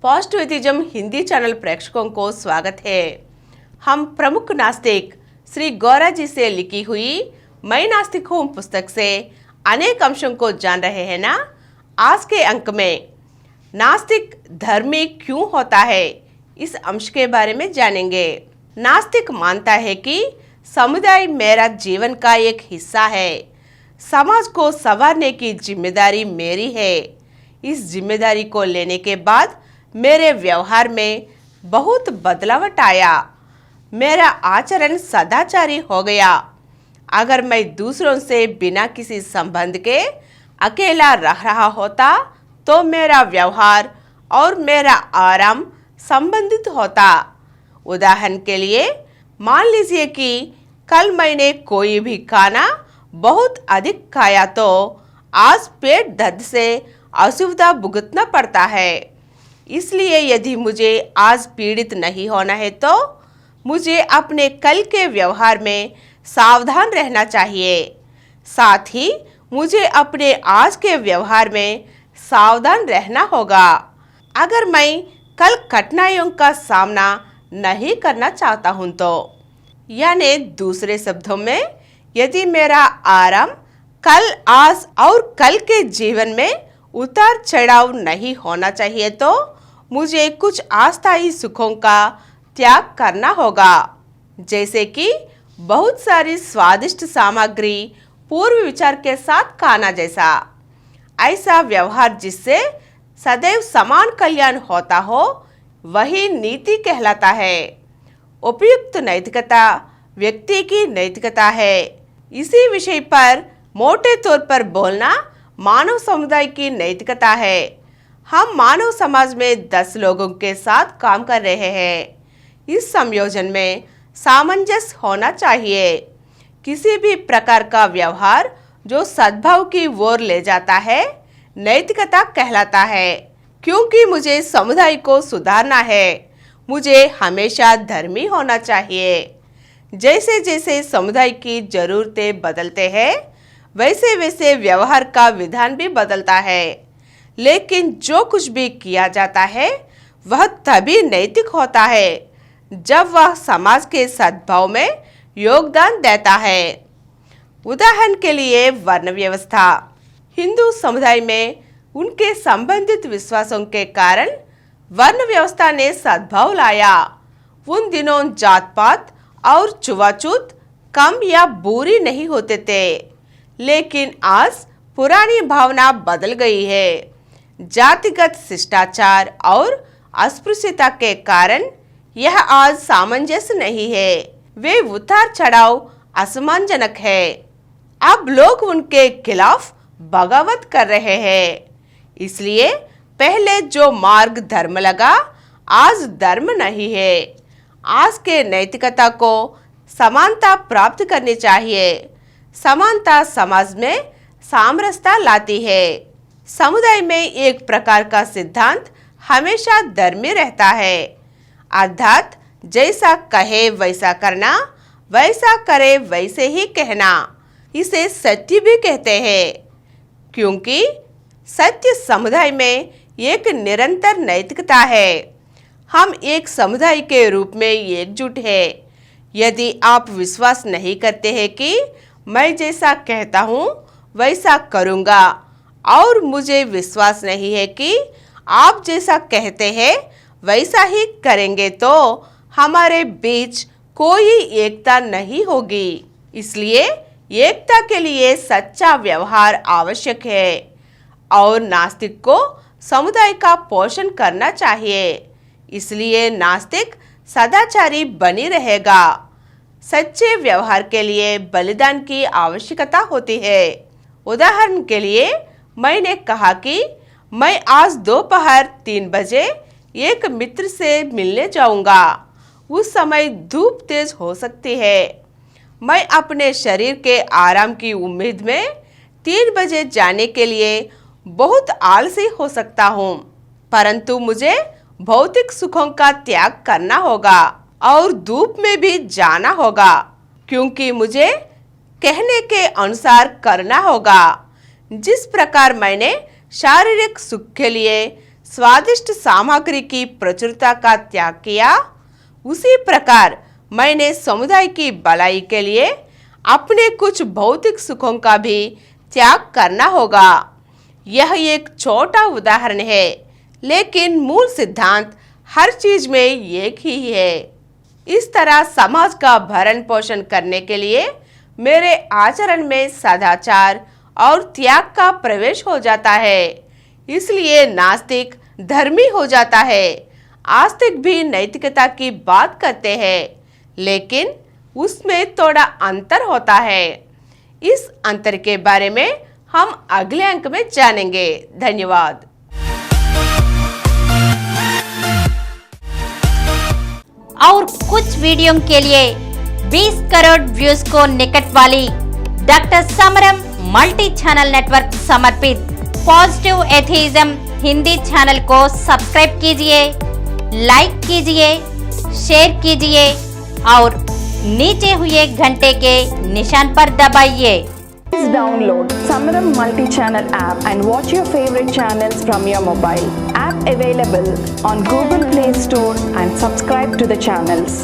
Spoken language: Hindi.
पॉजिटिविज्म हिंदी चैनल प्रेक्षकों को स्वागत है। हम प्रमुख नास्तिक श्री गौरा जी से लिखी हुई मैं नास्तिक हूँ पुस्तक से अनेक अंशों को जान रहे हैं ना। आज के अंक में नास्तिक धर्मी क्यों होता है, इस अंश के बारे में जानेंगे। नास्तिक मानता है कि समुदाय मेरा जीवन का एक हिस्सा है। समाज को संवारने की जिम्मेदारी मेरी है। इस जिम्मेदारी को लेने के बाद मेरे व्यवहार में बहुत बदलाव आया। मेरा आचरण सदाचारी हो गया। अगर मैं दूसरों से बिना किसी संबंध के अकेला रह रहा होता तो मेरा व्यवहार और मेरा आराम संबंधित होता। उदाहरण के लिए मान लीजिए कि कल मैंने कोई भी खाना बहुत अधिक खाया तो आज पेट दर्द से असुविधा भुगतना पड़ता है। इसलिए यदि मुझे आज पीड़ित नहीं होना है तो मुझे अपने कल के व्यवहार में सावधान रहना चाहिए। साथ ही मुझे अपने आज के व्यवहार में सावधान रहना होगा अगर मैं कल कठिनाइयों का सामना नहीं करना चाहता हूं तो। यानी दूसरे शब्दों में, यदि मेरा आराम कल, आज और कल के जीवन में उतार चढ़ाव नहीं होना चाहिए तो मुझे कुछ अस्थायी सुखों का त्याग करना होगा, जैसे कि बहुत सारी स्वादिष्ट सामग्री पूर्व विचार के साथ खाना जैसा। ऐसा व्यवहार जिससे सदैव समान कल्याण होता हो वही नीति कहलाता है। उपयुक्त नैतिकता व्यक्ति की नैतिकता है। इसी विषय पर मोटे तौर पर बोलना मानव समुदाय की नैतिकता है। हम मानव समाज में 10 लोगों के साथ काम कर रहे हैं। इस संयोजन में सामंजस्य होना चाहिए। किसी भी प्रकार का व्यवहार जो सद्भाव की ओर ले जाता है नैतिकता कहलाता है। क्योंकि मुझे समुदाय को सुधारना है, मुझे हमेशा धर्मी होना चाहिए। जैसे जैसे समुदाय की जरूरतें बदलते हैं वैसे वैसे व्यवहार का विधान भी बदलता है। लेकिन जो कुछ भी किया जाता है वह तभी नैतिक होता है जब वह समाज के सद्भाव में योगदान देता है। उदाहरण के लिए वर्ण व्यवस्था। हिंदू समुदाय में उनके संबंधित विश्वासों के कारण वर्ण व्यवस्था ने सद्भाव लाया। उन दिनों जात पात और छुआछूत कम या बुरी नहीं होते थे, लेकिन आज पुरानी भावना बदल गई है। जातिगत शिष्टाचार और अस्पृश्यता के कारण यह आज सामंजस्य नहीं है। वे उतार चढ़ाव असम्मानजनक है। अब लोग उनके खिलाफ बगावत कर रहे हैं। इसलिए पहले जो मार्ग धर्म लगा आज धर्म नहीं है। आज के नैतिकता को समानता प्राप्त करनी चाहिए। समानता समाज में सामरस्यता लाती है। समुदाय में एक प्रकार का सिद्धांत हमेशा धर्मी रहता है, अर्थात जैसा कहे वैसा करना, वैसा करे वैसे ही कहना। इसे सत्य भी कहते हैं, क्योंकि सत्य समुदाय में एक निरंतर नैतिकता है। हम एक समुदाय के रूप में एकजुट है। यदि आप विश्वास नहीं करते हैं कि मैं जैसा कहता हूँ वैसा करूँगा और मुझे विश्वास नहीं है कि आप जैसा कहते हैं वैसा ही करेंगे तो हमारे बीच कोई एकता नहीं होगी। इसलिए एकता के लिए सच्चा व्यवहार आवश्यक है और नास्तिक को समुदाय का पोषण करना चाहिए। इसलिए नास्तिक सदाचारी बनी रहेगा। सच्चे व्यवहार के लिए बलिदान की आवश्यकता होती है। उदाहरण के लिए मैंने कहा कि मैं आज दोपहर 3 बजे एक मित्र से मिलने जाऊंगा। उस समय धूप तेज हो सकती है। मैं अपने शरीर के आराम की उम्मीद में 3 बजे जाने के लिए बहुत आलसी हो सकता हूँ, परंतु मुझे भौतिक सुखों का त्याग करना होगा और धूप में भी जाना होगा, क्योंकि मुझे कहने के अनुसार करना होगा। जिस प्रकार मैंने शारीरिक सुख के लिए स्वादिष्ट सामग्री की प्रचुरता का त्याग किया, उसी प्रकार मैंने समुदाय की भलाई के लिए अपने कुछ भौतिक सुखों का भी त्याग करना होगा। यह एक छोटा उदाहरण है, लेकिन मूल सिद्धांत हर चीज में एक ही है। इस तरह समाज का भरण पोषण करने के लिए मेरे आचरण में सदाचार और त्याग का प्रवेश हो जाता है। इसलिए नास्तिक धर्मी हो जाता है। आस्तिक भी नैतिकता की बात करते हैं, लेकिन उसमें थोड़ा अंतर होता है। इस अंतर के बारे में हम अगले अंक में जानेंगे। धन्यवाद। और कुछ वीडियो के लिए 20 करोड़ व्यूज को निकट वाली डॉक्टर समरम मल्टी चैनल नेटवर्क समर्पित पॉजिटिव एथीज्म हिंदी चैनल को सब्सक्राइब कीजिए, लाइक कीजिए, शेयर कीजिए और नीचे हुए घंटे के निशान पर दबाइए। Please download Samaram multi-channel app and watch your favorite channels from your mobile. App available on Google Play Store and subscribe to the channels.